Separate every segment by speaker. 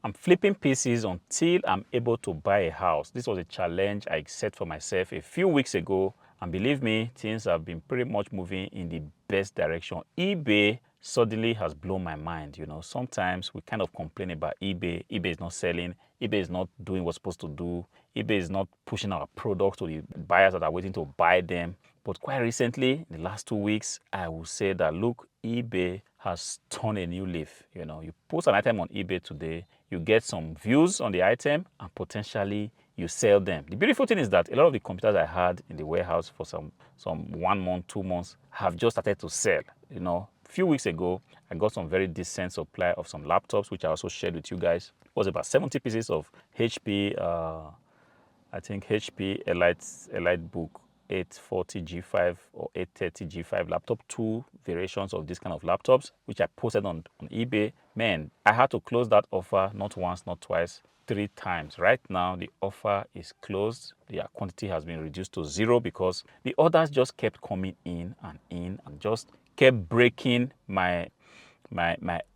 Speaker 1: I'm flipping PCs until I'm able to buy a house. This was a challenge I set for myself a few weeks ago. And believe me, things have been pretty much moving in the best direction. eBay suddenly has blown my mind. You know, sometimes we kind of complain about eBay. eBay is not selling. eBay is not doing what's supposed to do. eBay is not pushing our products to the buyers that are waiting to buy them. But quite recently, in the last 2 weeks, I will say that, look, eBay has turned a new leaf. You know, you post an item on eBay today, you get some views on the item, and potentially you sell them. The beautiful thing is that a lot of the computers I had in the warehouse for some 1 month, 2 months have just started to sell. You know, a few weeks ago, I got some very decent supply of some laptops, which I also shared with you guys. It was about 70 pieces of HP, I think HP EliteBook 840 G5 or 830 G5 laptop, 2 variations of this kind of laptops, which I posted on eBay. Man, I had to close that offer not once, not twice, 3 times. Right now, the offer is closed. The quantity has been reduced to 0 because the orders just kept coming in and just kept breaking my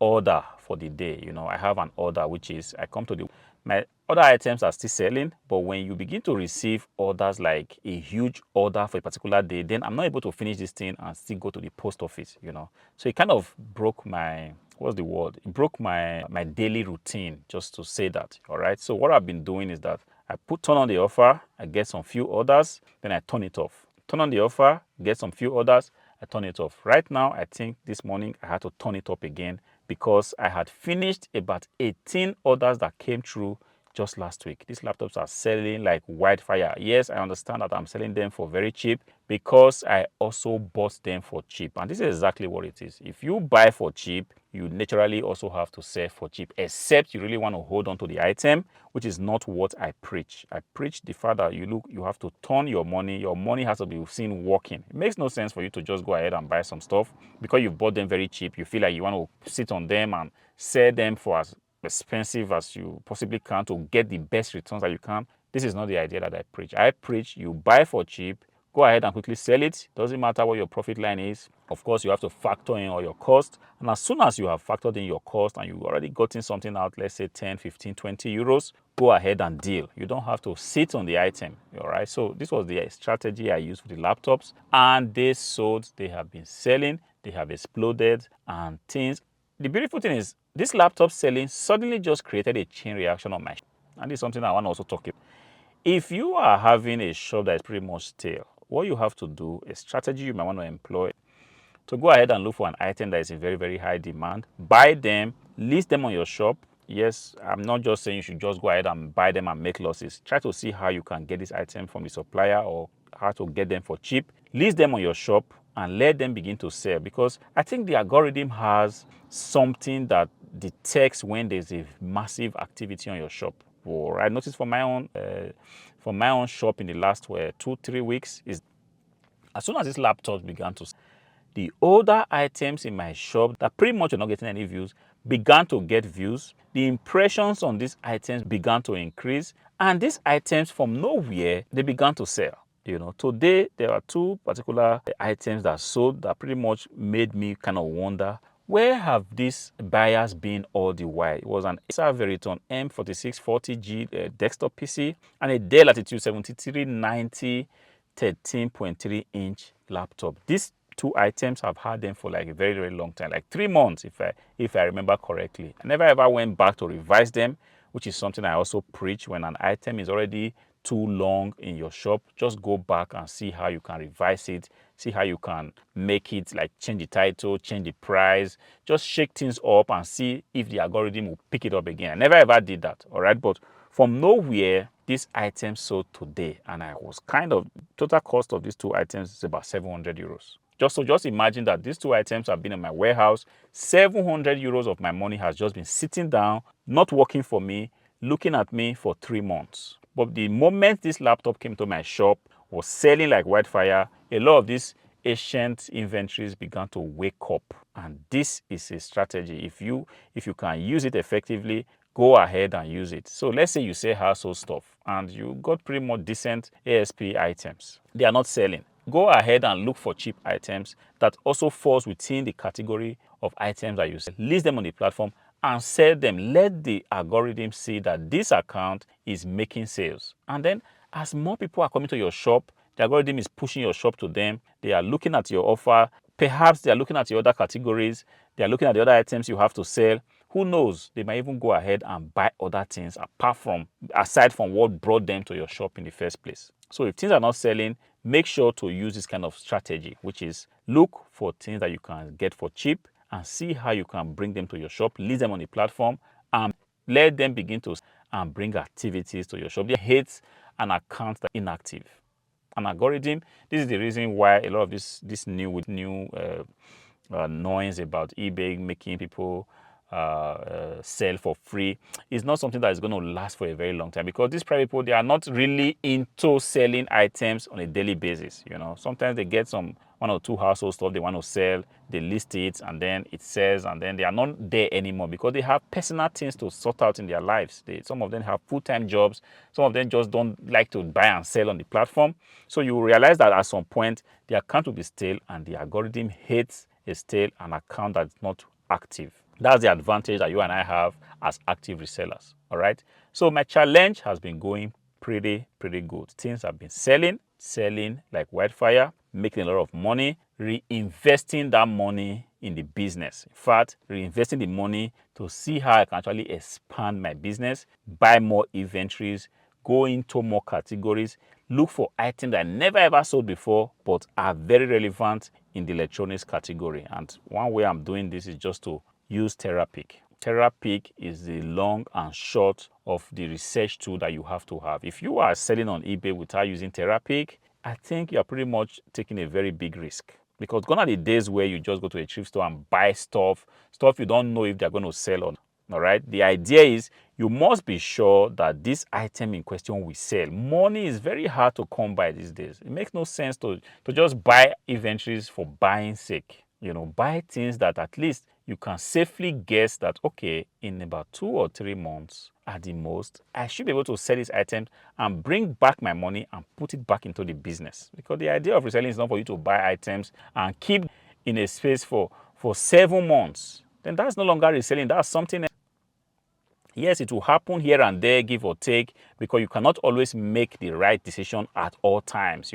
Speaker 1: order for the day. You know, I have an order which is, I come to the, my other items are still selling, but when you begin to receive orders like a huge order for a particular day, then I'm not able to finish this thing and still go to the post office, you know. So it kind of broke my, what's the word? It broke my daily routine, just to say that. All right. So what I've been doing is that I turn on the offer, I get some few orders, then I turn it off. Turn on the offer, get some few orders, I turn it off. Right now, I think this morning I had to turn it up again because I had finished about 18 orders that came through just last week. These laptops are selling like wildfire. Yes, I understand that I'm selling them for very cheap because I also bought them for cheap. And this is exactly what it is. If you buy for cheap, you naturally also have to sell for cheap, except you really want to hold on to the item, which is not what I preach. I preach the fact that you have to turn your money has to be seen working. It makes no sense for you to just go ahead and buy some stuff because you bought them very cheap. You feel like you want to sit on them and sell them for as expensive as you possibly can to get the best returns that you can. This is not the idea that I preach. I preach you buy for cheap, go ahead and quickly sell it. Doesn't matter what your profit line is. Of course, you have to factor in all your costs. And as soon as you have factored in your cost and you've already gotten something out, let's say 10, 15, 20 euros, go ahead and deal. You don't have to sit on the item. All right. So this was the strategy I used for the laptops, and they sold. They have been selling. They have exploded, and things. The beautiful thing is this laptop selling suddenly just created a chain reaction on my, and this is something I want to also talk about. If you are having a shop that is pretty much stale, what you have to do, a strategy you might want to employ, to go ahead and look for an item that is in very, very high demand, buy them, list them on your shop. Yes, I'm not just saying you should just go ahead and buy them and make losses. Try to see how you can get this item from the supplier or how to get them for cheap. List them on your shop and let them begin to sell, because I think the algorithm has something that detects when there's a massive activity on your shop. Or I noticed for my own shop in the last 2-3 weeks is, as soon as these laptops began to, the older items in my shop that pretty much are not getting any views began to get views. The impressions on these items began to increase, and these items from nowhere, they began to sell. You know, today there are 2 particular items that sold that pretty much made me kind of wonder, where have these buyers been all the while? It was an Acer Veriton M4640G desktop PC and a Dell Latitude 7390 13.3-inch laptop. These 2 items, I've had them for like a very, very long time, like 3 months if I remember correctly. I never ever went back to revise them, which is something I also preach. When an item is already too long in your shop, just go back and see how you can revise it, see how you can make it, like change the title, change the price, just shake things up and see if the algorithm will pick it up again. I never ever did that, all right? But from nowhere, this item sold today, and I was kind of, total cost of these 2 items is about 700 euros. Just imagine that these 2 items have been in my warehouse. 700 euros of my money has just been sitting down, not working for me, looking at me for 3 months. But the moment this laptop came to my shop, was selling like wildfire, a lot of these ancient inventories began to wake up. And this is a strategy. If you can use it effectively, go ahead and use it. So let's say you sell household stuff and you got pretty much decent ASP items. They are not selling. Go ahead and look for cheap items that also falls within the category of items that you sell. List them on the platform and sell them. Let the algorithm see that this account is making sales. And then as more people are coming to your shop, the algorithm is pushing your shop to them. They are looking at your offer. Perhaps they are looking at your other categories. They are looking at the other items you have to sell. Who knows? They might even go ahead and buy other things aside from what brought them to your shop in the first place. So if things are not selling, make sure to use this kind of strategy, which is look for things that you can get for cheap and see how you can bring them to your shop, list them on the platform, and let them begin to and bring activities to your shop. They hate an account that is inactive. An algorithm, this is the reason why a lot of this new noise about eBay making people sell for free is not something that is going to last for a very long time, because these private people, they are not really into selling items on a daily basis. Sometimes they get one or two household stuff they want to sell, they list it, and then it sells, and then they are not there anymore because they have personal things to sort out in their lives. Some of them have full-time jobs. Some of them just don't like to buy and sell on the platform. So you realize that at some point the account will be stale, and the algorithm hates a stale an account that's not active. That's the advantage that you and I have as active resellers. All right. So my challenge has been going pretty good. Things have been selling like wildfire, making a lot of money, reinvesting that money in the business. In fact, reinvesting the money to see how I can actually expand my business, buy more inventories, go into more categories, look for items that I never ever sold before but are very relevant in the electronics category. And one way I'm doing this is just to use TerraPick. TerraPick is the long and short of the research tool that you have to have. If you are selling on eBay without using TerraPick, I think you're pretty much taking a very big risk, because gone are the days where you just go to a thrift store and buy stuff you don't know if they're going to sell or not. All right. The idea is you must be sure that this item in question will sell. Money is very hard to come by these days. It makes no sense to just buy inventories for buying sake. Buy things that at least you can safely guess that, okay, in about 2 or 3 months at the most, I should be able to sell this item and bring back my money and put it back into the business. Because the idea of reselling is not for you to buy items and keep in a space for 7 months. Then that's no longer reselling. That's something else. Yes, it will happen here and there, give or take, because you cannot always make the right decision at all times,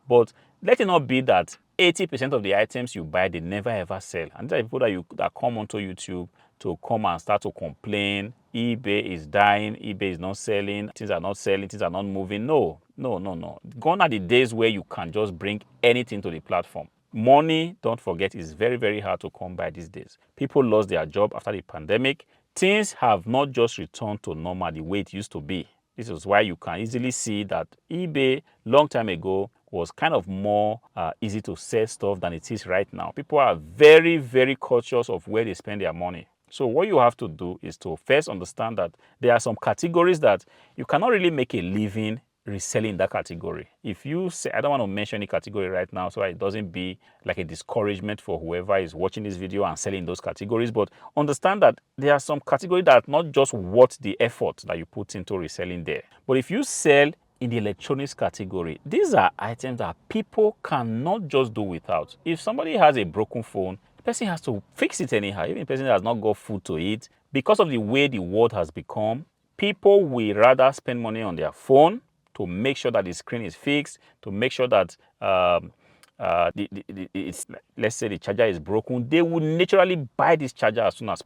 Speaker 1: But let it not be that 80% of the items you buy, they never ever sell. And there are people that come onto YouTube to come and start to complain. eBay is dying, eBay is not selling, things are not selling, things are not moving. No. Gone are the days where you can just bring anything to the platform. Money, don't forget, is very, very hard to come by these days. People lost their job after the pandemic. Things have not just returned to normal the way it used to be. This is why you can easily see that eBay long time ago was kind of more easy to sell stuff than it is right now. People are very, very cautious of where they spend their money. So what you have to do is to first understand that there are some categories that you cannot really make a living reselling that category. If you say, I don't want to mention any category right now so it doesn't be like a discouragement for whoever is watching this video and selling those categories, but understand that there are some categories that are not just worth the effort that you put into reselling there. But if you sell in the electronics category, these are items that people cannot just do without. If somebody has a broken phone, the person has to fix it anyhow. Even the person has not got food to eat. Because of the way the world has become, people will rather spend money on their phone to make sure that the screen is fixed, to make sure that let's say the charger is broken. They would naturally buy this charger as soon as,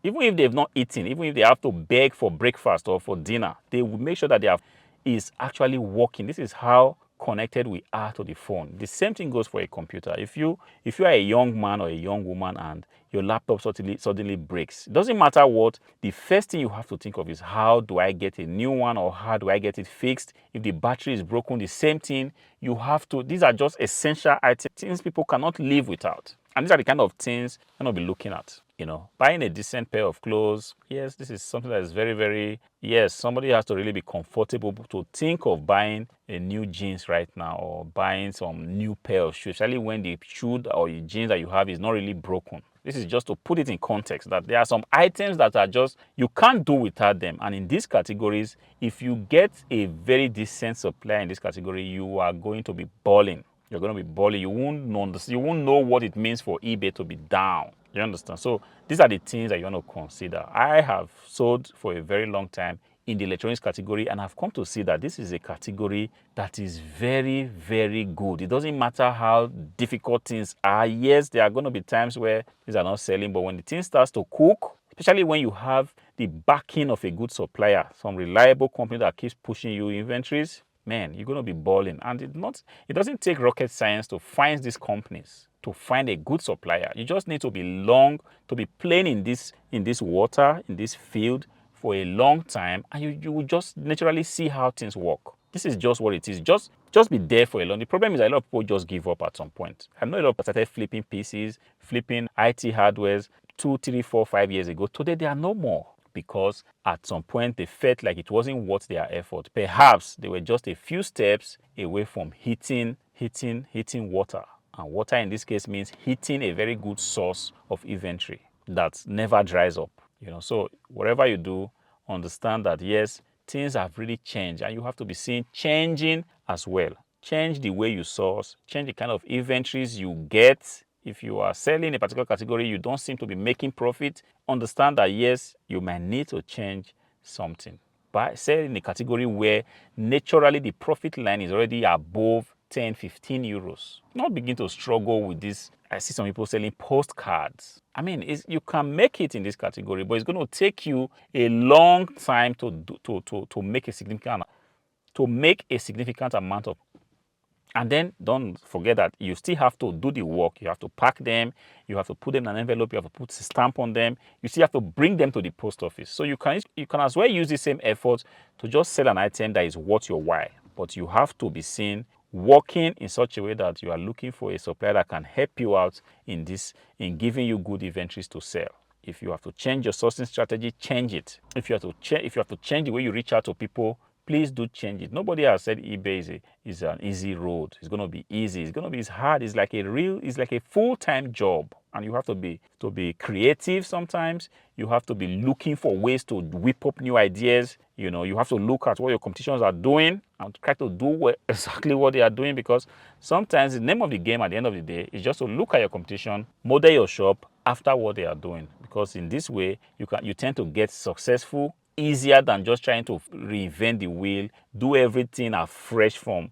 Speaker 1: even if they've not eaten, even if they have to beg for breakfast or for dinner, they will make sure that is actually working. This is how connected we are to the phone. The same thing goes for a computer. If you are a young man or a young woman and your laptop suddenly breaks, it doesn't matter what, the first thing you have to think of is, how do I get a new one, or how do I get it fixed? If the battery is broken, the same thing. These are just essential items, things people cannot live without. And these are the kind of things you're going to be looking at. Buying a decent pair of clothes. Yes, this is something that is very, very, yes, somebody has to really be comfortable to think of buying a new jeans right now, or buying some new pair of shoes, especially when the shoe or the jeans that you have is not really broken. This is just to put it in context that there are some items that are just, you can't do without them. And in these categories, if you get a very decent supplier in this category, you are going to be balling. You're going to be balling. You won't know what it means for eBay to be down. You understand? So these are the things that you want to consider. I have sold for a very long time in the electronics category, and I've come to see that this is a category that is very, very good. It doesn't matter how difficult things are. Yes, there are going to be times where things are not selling, but when the thing starts to cook, especially when you have the backing of a good supplier, some reliable company that keeps pushing you inventories, man, you're going to be balling. And it doesn't take rocket science to find these companies, to find a good supplier. You just need to be playing in this water, in this field for a long time, and you will just naturally see how things work. This is just what it is. Just be there for a long. The problem is a lot of people just give up at some point. I know a lot of people started flipping PCs, flipping IT hardwares 2, 3, 4, 5 years ago. Today they are no more, because at some point they felt like it wasn't worth their effort. Perhaps they were just a few steps away from hitting water. And water in this case means hitting a very good source of inventory that never dries up. So whatever you do, understand that yes, things have really changed, and you have to be seen changing as well. Change the way you source, change the kind of inventories you get. If you are selling a particular category, you don't seem to be making profit, understand that yes, you might need to change something. By selling a category where naturally the profit line is already above 10, 15 euros. Not begin to struggle with this. I see some people selling postcards. I mean, you can make it in this category, but it's going to take you a long time to make a significant amount of. And then don't forget that you still have to do the work. You have to pack them. You have to put them in an envelope. You have to put a stamp on them. You still have to bring them to the post office. So you can as well use the same effort to just sell an item that is worth your while. But you have to be seen working in such a way that you are looking for a supplier that can help you out in giving you good inventories to sell. If you have to change your sourcing strategy, change it. If you have to change the way you reach out to people, please do change it. Nobody has said eBay is an easy road. It's going to be easy. It's going to be hard. It's like a full-time job. And you have to be creative sometimes. You have to be looking for ways to whip up new ideas. You have to look at what your competitions are doing and try to do exactly what they are doing, because sometimes the name of the game at the end of the day is just to look at your competition, model your shop after what they are doing. Because in this way, you tend to get successful easier than just trying to reinvent the wheel, do everything afresh from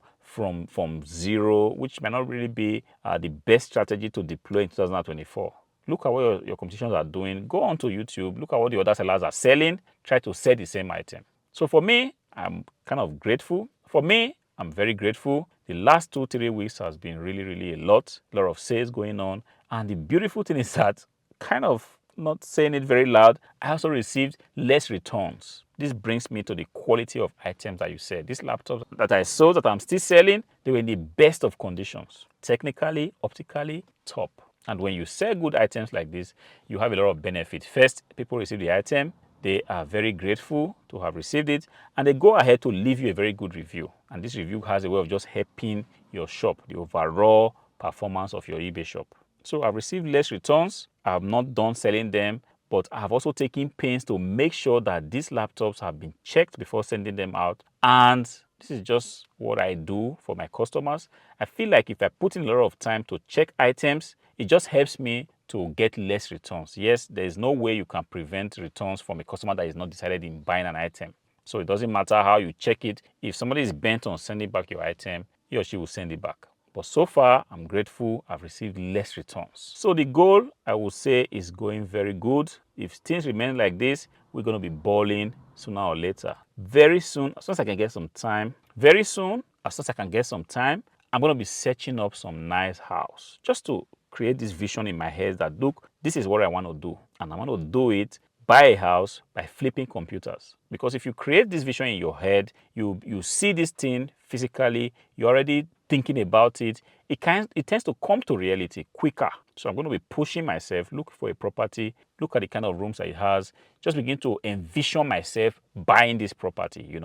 Speaker 1: zero, which might not really be the best strategy to deploy in 2024. Look at what your competitions are doing. Go onto YouTube, look at what the other sellers are selling, try to sell the same item. So for me, I'm kind of grateful. I'm very grateful. The last 2-3 weeks has been really, really a lot of sales going on. And the beautiful thing is that, kind of not saying it very loud, I also received less returns. This brings me to the quality of items that you said. These laptops that I sold, that I'm still selling, they were in the best of conditions. Technically, optically, top. And when you sell good items like this, you have a lot of benefit. First, people receive the item, they are very grateful to have received it, and they go ahead to leave you a very good review. And this review has a way of just helping your shop, the overall performance of your eBay shop. So I've received less returns. I have not done selling them, but I have also taken pains to make sure that these laptops have been checked before sending them out. And this is just what I do for my customers. I feel like if I put in a lot of time to check items, it just helps me to get less returns. Yes, there is no way you can prevent returns from a customer that is not decided in buying an item. So it doesn't matter how you check it. If somebody is bent on sending back your item, he or she will send it back. But so far, I'm grateful I've received less returns. So the goal, I would say, is going very good. If things remain like this, we're going to be balling sooner or later. Very soon, as soon as I can get some time, I'm going to be searching up some nice house just to create this vision in my head that, look, this is what I want to do. And I want to do it, buy a house by flipping computers. Because if you create this vision in your head, you see this thing physically, you're already thinking about it, it tends to come to reality quicker. So I'm going to be pushing myself, look for a property, look at the kind of rooms that it has, just begin to envision myself buying this property.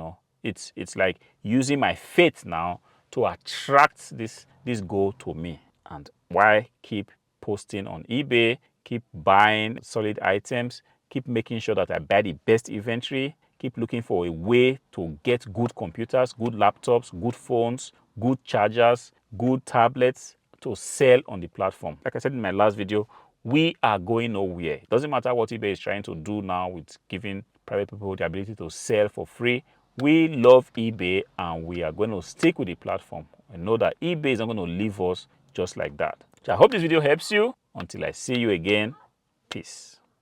Speaker 1: It's like using my faith now to attract this goal to me. And why keep posting on eBay, keep buying solid items, keep making sure that I buy the best inventory, keep looking for a way to get good computers, good laptops, good phones, good chargers, good tablets to sell on the platform. Like I said in my last video, we are going nowhere. It doesn't matter what eBay is trying to do now with giving private people the ability to sell for free. We love eBay and we are going to stick with the platform and know that eBay is not going to leave us just like that. So I hope this video helps you. Until I see you again, peace.